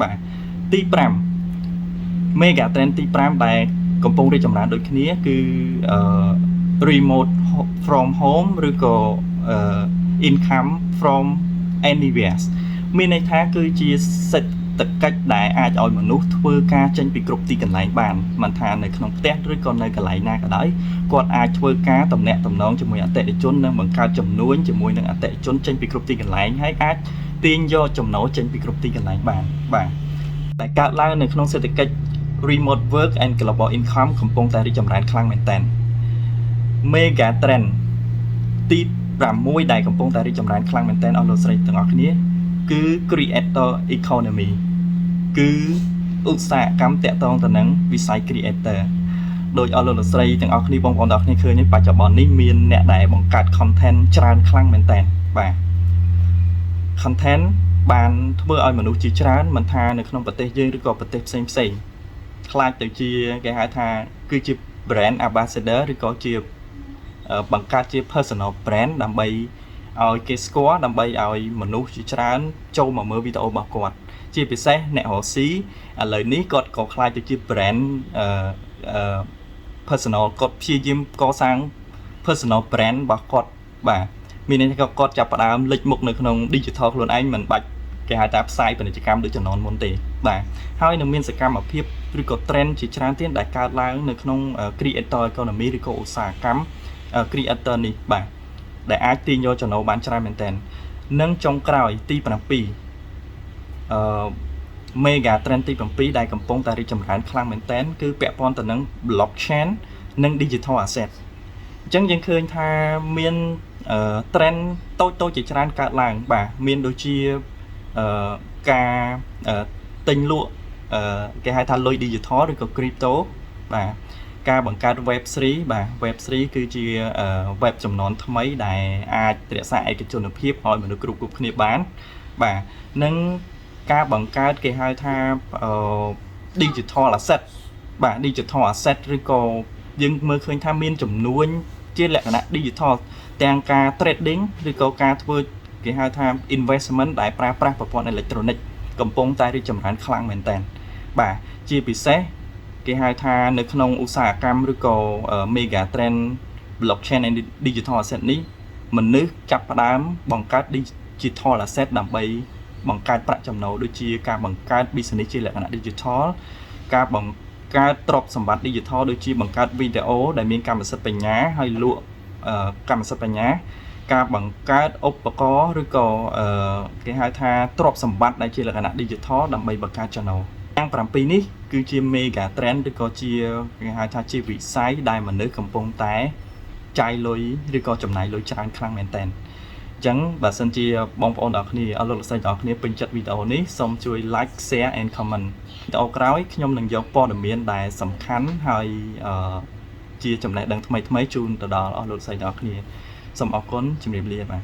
បាទទី5 mega trend ទី5ដែលកំពុងរីកចម្រើនដូចគ្នាគឺremote from home ឬក៏ income from anywhere មានន័យថាគឺជាសេដ្ឋកិច្ចដែលអាចឲ្យមនុស្សធ្វើការចេញពីគ្រប់ទីកន្លែងបានមិនថានៅក្នុងផ្ទះឬក៏នៅកន្លែងណាក៏ដោយគាត់អាចធ្វើការទំនាក់ទំនងជាមួយអតិថិជននិងបង្កើតចំនួនជាមួយនឹងអតិថិជនចេញពីគ្រប់ទីកន្លែងហើយអាចទាញយកចំណូលចេញពីគ្រប់ទីកន្លែងបានបាទតែកើតឡើងនៅក្នុងសេដ្ឋកិច្ច remote work and global income កំពុងតែរីកចម្រើនខ្លាំងមែនទែន mega trend ទី6ដែលកំពុងតែរីកចម្រើនខ្លាំងមែនទែនអស់លោកស្រីទាំងអស់គ្នាគឺ creator economy គឺឧស្សាហកម្មតាក់ទងទៅនឹងវិស័យ creator ដោយអស់លោកស្រីទាំងអស់គ្នាបងប្អូនទាំងអស់គ្នាឃើញបច្ចុប្បន្ននេះមានអ្នកដែលបង្កើត content ច្រើនខ្លាំងមែនទែនបាទ content បានធ្វើឲ្យមនុស្សជាច្រើនមិនថានៅក្នុងប្រទេសយើងឬក៏ប្រទេសផ្សេងខ្លាចទៅជាគេហៅថាគឺជា brand ambassador ឬក៏ជាបង្កើតជា personal brand ដើម្បីឲ្យគេស្គាល់ដើម្បីឲ្យមនុស្សជាច្រើនចូលមកមើលវីដេអូរបស់គាត់ជាពិសេសអ្នករកស៊ីឥឡូវនេះគាត់ក៏ខ្លាចទៅជា brand personal គាត់ព្យាយាមកសាង personal brand របស់គាត់បាទមានន័យថាគាត់ចាប់ផ្ដើមលេចមុខនៅក្នុង digital ខ្លួនឯងមិនបាច់គេហៅថាផ្សាយពាណិជ្ជកម្មដូចជំនាន់មុនទេបាទហើយនឹងមានសកម្មភាពឬក៏ trend ជាច្រើនទៀតដែលកើតឡើងនៅក្នុង creator economy ឬក៏ឧស្សាហកម្ម creator នេះបាទដែលអាចទាញយកចំណូលបានច្រើនមែនទែននិងចុងក្រោយទី7mega trend ទី7ដែលកំពុងតែរីកចម្រើនខ្លាំងមែនទែនគឺពាក់ព័ន្ធទៅនឹង blockchain និង digital asset អញ្ចឹងយើងឃើញថាមាន trend តូចៗជាច្រើនកើតឡើងបាទមានដូចជាការទិញលក់គេហៅថាលុយ digital ឬក៏ crypto បាទការបង្កើត web3 បាទ web3 គឺជា web ចំនួនថ្មីដែលអាចរក្សាឯកជនភាពឲ្យមនុស្សគ្រប់គ្នាបានបាទនិងការបង្កើតគេហៅថា digital asset បាទ digital asset ឬក៏យើងមើលឃើញថាមានចំនួនជាលក្ខណៈ digital ទាំងការ trading ឬក៏ការធ្វើគេហៅថា investment ដែលប្រើប្រាស់ប្រព័ន្ធអេឡិចត្រូនិកកំពុងតែរីកចម្រើនខ្លាំងមែនទែនបាទជាពិសេសគេហៅថានៅក្នុងឧស្សាហកម្មឬក៏ mega trend blockchain and digital asset នេះមនុស្សចាប់ផ្ដើមបង្កើត digital asset ដើម្បីបង្កើតប្រាក់ចំណូលដូចជាការបង្កើត business ជាលក្ខណៈ digital ការបង្កើតទ្រព្យសម្បត្តិ digital ដូចជាបង្កើតវីដេអូដែលមានកម្មសិទ្ធិបញ្ញាហើយលក់កម្មសិទ្ធិបញ្ញាការបង្កើតឧបករណ៍ឬក៏គេហៅថាទ្រព្យសម្បត្តិដែលជាលក្ខណៈ digital ដើម្បីបង្កើតចំណូលទាំង7នេះគឺជា mega trend ឬក៏ជាគេហៅថាជាវិស័យដែលមនុស្សកំពុងតែចាយលុយឬក៏ចំណាយលុយច្រើនខ្លាំងមែនទែនអញ្ចឹងបើសិនជាបងប្អូនទាំងអស់គ្នាអរលោកលោកស្រីទាំងអស់គ្នាពេញចិត្តវីដេអូនេះសូមជួយ like share and comment វីដេអូក្រោយខ្ញុំនឹងយកព័ត៌មានដែលសំខាន់ហើយជាចំណេះដឹងថ្មីជូនទៅដល់អស់លោកស្រីទាំងអស់គ្នាសូមអរគុណជម្រាបលាបាទ